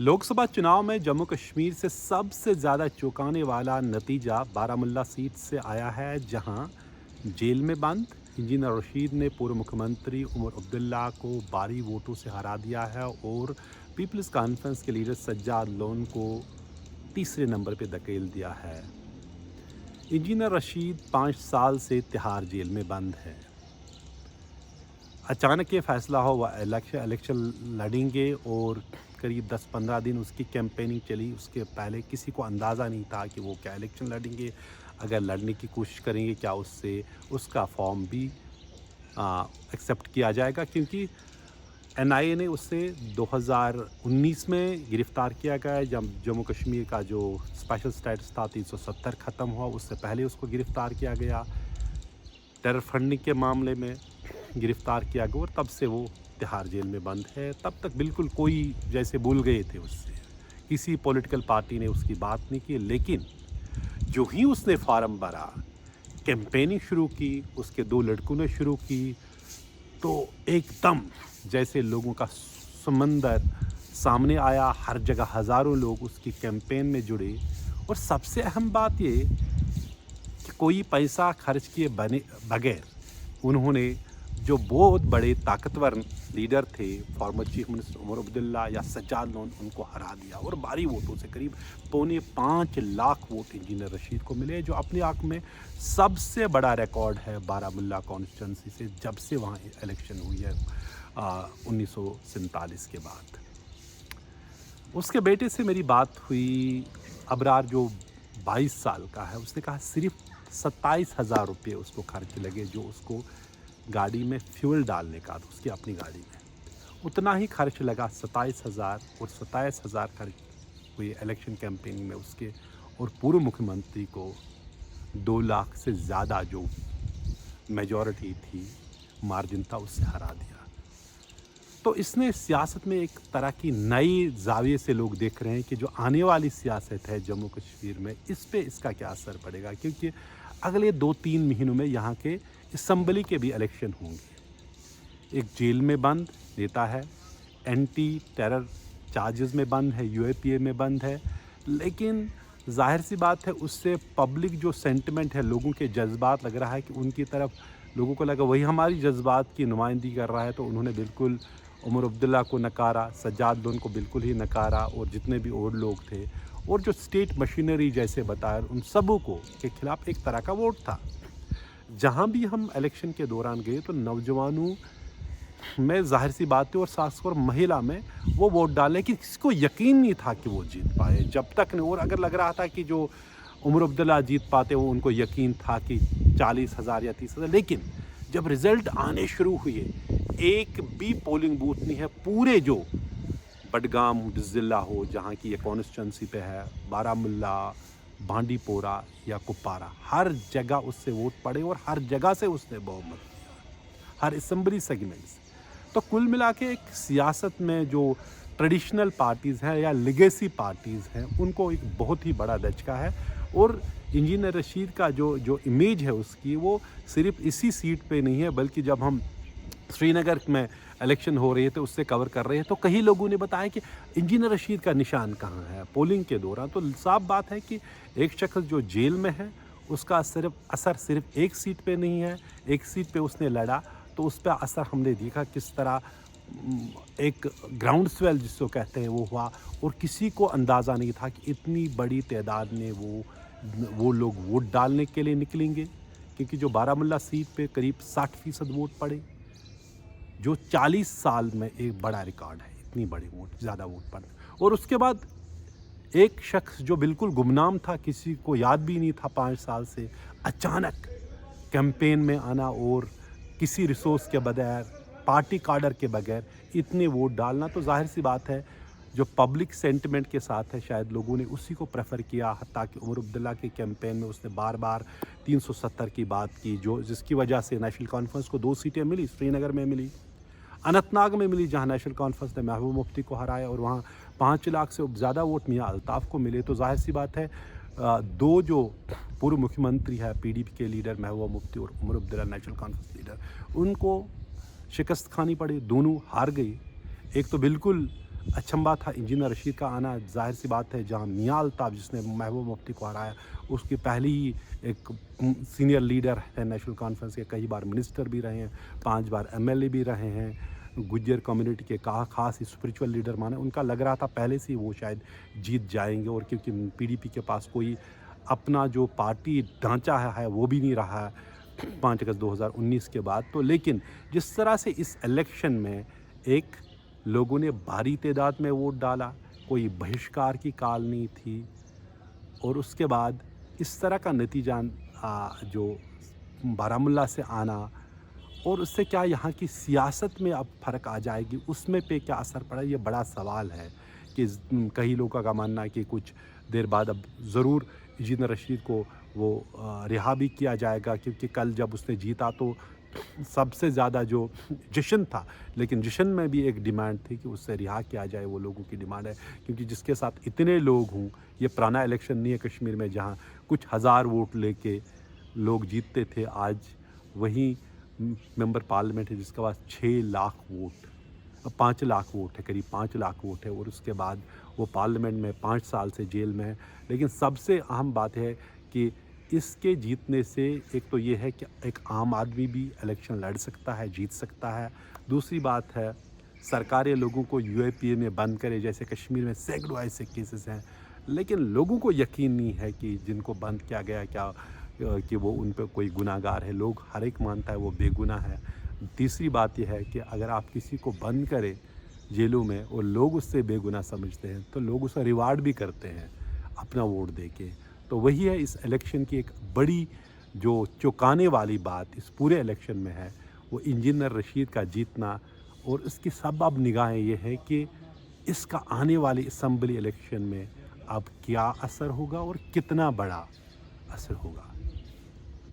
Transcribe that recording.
लोकसभा चुनाव में जम्मू कश्मीर से सबसे ज़्यादा चौंकाने वाला नतीजा बारामुल्ला सीट से आया है, जहां जेल में बंद इंजीनियर रशीद ने पूर्व मुख्यमंत्री उमर अब्दुल्ला को भारी वोटों से हरा दिया है और पीपल्स कॉन्फ्रेंस के लीडर सज्जाद लोन को तीसरे नंबर पर धकेल दिया है। इंजीनियर रशीद 5 साल से तिहाड़ जेल में बंद है। अचानक ये फैसला हो वह इलेक्शन लड़ेंगे और करीब 10-15 दिन उसकी कैंपेनिंग चली। उसके पहले किसी को अंदाज़ा नहीं था कि वो क्या इलेक्शन लड़ेंगे, अगर लड़ने की कोशिश करेंगे क्या उससे उसका फॉर्म भी एक्सेप्ट किया जाएगा, क्योंकि एनआईए ने उससे 2019 में गिरफ़्तार किया गया जब जम्मू कश्मीर का जो स्पेशल स्टेटस था 370 ख़त्म हुआ। उससे पहले उसको गिरफ़्तार किया गया, टेरर फंडिंग के मामले में गिरफ़्तार किया गया और तब से वो तिहाड़ जेल में बंद है। तब तक बिल्कुल कोई जैसे भूल गए थे उससे, किसी पॉलिटिकल पार्टी ने उसकी बात नहीं की। लेकिन जो ही उसने फार्म भरा, कैंपेनिंग शुरू की, उसके 2 लड़कों ने शुरू की, तो एकदम जैसे लोगों का समंदर सामने आया। हर जगह हज़ारों लोग उसकी कैंपेन में जुड़े और सबसे अहम बात ये कि कोई पैसा खर्च किए बगैर उन्होंने जो बहुत बड़े ताकतवर लीडर थे, former chief minister Omar Abdullah या सज्जाद लोन, उनको हरा दिया और भारी वोटों से करीब 4.25 लाख वोट इंजीनियर रशीद को मिले, जो अपने आप में सबसे बड़ा रिकॉर्ड है बारामुल्ला कॉन्स्टिट्यूंसी से जब से वहाँ इलेक्शन हुई है 1947 के बाद। उसके बेटे से मेरी बात हुई, अबरार जो 22 साल का है। उसने कहा सिर्फ 27,000 रुपये उसको खर्च लगे, जो उसको गाड़ी में फ्यूल डालने का था, उसकी अपनी गाड़ी में उतना ही खर्च लगा 27,000, और 27,000 खर्च हुई इलेक्शन कैंपेनिंग में उसके, और पूर्व मुख्यमंत्री को 2 लाख से ज़्यादा जो मेजॉरिटी थी, मार्जिन था, उससे हरा दिया। तो इसने सियासत में एक तरह की नई जाविये से लोग देख रहे हैं कि जो आने वाली सियासत है जम्मू कश्मीर में, इस पे इसका क्या असर पड़ेगा, क्योंकि अगले 2-3 महीनों में यहाँ के असम्बली के भी इलेक्शन होंगे। एक जेल में बंद नेता है, एंटी टेरर चार्जेस में बंद है, यूएपीए में बंद है, लेकिन जाहिर सी बात है उससे पब्लिक जो सेंटिमेंट है, लोगों के जज्बात, लग रहा है कि उनकी तरफ लोगों को लगा वही हमारी जज्बात की नुमाइंदगी कर रहा है, तो उन्होंने बिल्कुल उमर अब्दुल्ला को नकारा, सज्जाद लोन को बिल्कुल ही नकारा, और जितने भी और लोग थे और जो स्टेट मशीनरी जैसे बताया, उन सबों को के खिलाफ एक तरह का वोट था। जहाँ भी हम इलेक्शन के दौरान गए तो नौजवानों में जाहिर सी बात है और खासकर महिला में वो वोट डाले कि किसी को यकीन नहीं था कि वो जीत पाए जब तक नहीं। और अगर लग रहा था कि जो उमर अब्दुल्ला जीत पाते, वो उनको यकीन था कि 40,000 या 30,000, लेकिन जब रिज़ल्ट आने शुरू हुए, एक भी पोलिंग बूथ नहीं है पूरे जो बडगाम ज़िला हो, जहाँ की ये कॉन्स्टिट्यूंसी पे है, बारामुल्ला, बांडीपोरा या कुपवारा, हर जगह उससे वोट पड़े और हर जगह से उसने बहुमत लिया, हर असेंबली सेगमेंट से। तो कुल मिला के एक सियासत में जो ट्रेडिशनल पार्टीज़ हैं या लिगेसी पार्टीज़ हैं, उनको एक बहुत ही बड़ा दचका है। और इंजीनियर रशीद का जो इमेज है उसकी, वो सिर्फ इसी सीट पे नहीं है, बल्कि जब हम श्रीनगर में इलेक्शन हो रही है तो उससे कवर कर रहे हैं, तो कई लोगों ने बताया कि इंजीनियर रशीद का निशान कहाँ है पोलिंग के दौरान। तो साफ बात है कि एक शख्स जो जेल में है, उसका असर सिर्फ एक सीट पे नहीं है। एक सीट पे उसने लड़ा तो उस पर असर हमने देखा किस तरह एक ग्राउंड स्वेल जिसको कहते हैं वो हुआ, और किसी को अंदाज़ा नहीं था कि इतनी बड़ी तादाद में वो लोग वोट डालने के लिए निकलेंगे, क्योंकि जो बारामुल्ला सीट पे करीब 60% वोट पड़े, जो 40 साल में एक बड़ा रिकॉर्ड है, इतनी बड़ी वोट, ज़्यादा वोट पड़ना। और उसके बाद एक शख्स जो बिल्कुल गुमनाम था, किसी को याद भी नहीं था 5 साल से, अचानक कैंपेन में आना और किसी रिसोर्स के बगैर, पार्टी कार्डर के बगैर इतने वोट डालना, तो जाहिर सी बात है जो पब्लिक सेंटिमेंट के साथ है, शायद लोगों ने उसी को प्रेफर किया। हत्ता कि उमर अब्दुल्ला के कैंपेन में उसने बार बार 370 की बात की, जिसकी वजह से नेशनल कॉन्फ्रेंस को 2 सीटें मिली, श्रीनगर में मिली, अनंतनाग में मिली, जहां नेशनल कॉन्फ्रेंस ने महबूब मुफ्ती को हराया, और वहां 5 लाख से ज़्यादा वोट मियां अल्ताफ़ को मिले। तो जाहिर सी बात है 2 जो पूर्व मुख्यमंत्री है पीडीपी के लीडर महबूब मुफ्ती और Omar Abdullah national conference leader, उनको शिकस्त खानी पड़ी, दोनों हार गई। एक तो बिल्कुल अचंभा था इंजीनियर रशीद का आना। ज़ाहिर सी बात है, जहाँ मियां अल्ताफ़ जिसने महबूब मुफ्ती को हराया, उसकी पहली ही एक सीनियर लीडर है नेशनल कॉन्फ्रेंस के, कई बार मिनिस्टर भी रहे हैं, 5 बार एमएलए भी रहे हैं, गुज्जर कम्युनिटी के खास स्पिरिचुअल लीडर माने। उनका लग रहा था पहले से ही वो शायद जीत जाएंगे, और क्योंकि पीडीपी के पास कोई अपना जो पार्टी ढांचा है वो भी नहीं रहा है 5 अगस्त 2019 के बाद। तो लेकिन जिस तरह से इस इलेक्शन में एक लोगों ने भारी तादाद में वोट डाला, कोई बहिष्कार की काल नहीं थी, और उसके बाद इस तरह का नतीजा जो बारामुल्ला से आना, और उससे क्या यहाँ की सियासत में अब फ़र्क आ जाएगी, उसमें पे क्या असर पड़ा, ये बड़ा सवाल है। कि कई लोगों का मानना है कि कुछ देर बाद अब ज़रूर इंजीनियर रशीद को वो रिहा भी किया जाएगा, क्योंकि कल जब उसने जीता तो सबसे ज़्यादा जो जश्न था, लेकिन जश्न में भी एक डिमांड थी कि उससे रिहा किया जाए, वो लोगों की डिमांड है। क्योंकि जिसके साथ इतने लोग हों, ये पुराना इलेक्शन नहीं है कश्मीर में जहाँ कुछ हज़ार वोट लेके लोग जीतते थे। आज वही मेंबर पार्लियामेंट है जिसके पास 6 लाख वोट, 5 लाख वोट है, करीब 5 लाख वोट है, और उसके बाद वो पार्लियामेंट में 5 साल से जेल में है। लेकिन सबसे अहम बात है कि इसके जीतने से एक तो ये है कि एक आम आदमी भी इलेक्शन लड़ सकता है, जीत सकता है। दूसरी बात है, सरकारें लोगों को यूएपीए में बंद करे, जैसे कश्मीर में सैकड़ों ऐसे केसेस हैं, लेकिन लोगों को यकीन नहीं है कि जिनको बंद किया गया क्या कि वो उन पर कोई गुनाहगार है। लोग हर एक मानता है वो बेगुनाह है। तीसरी बात यह है कि अगर आप किसी को बंद करें जेलों में और लोग उससे बेगुनाह समझते हैं, तो लोग उसे रिवार्ड भी करते हैं अपना वोट दे के। तो वही है इस इलेक्शन की एक बड़ी जो चौंकाने वाली बात इस पूरे इलेक्शन में है, वो इंजीनियर रशीद का जीतना। और इसकी सब अब निगाहें ये है कि इसका आने वाली असम्बली इलेक्शन में अब क्या असर होगा और कितना बड़ा असर होगा।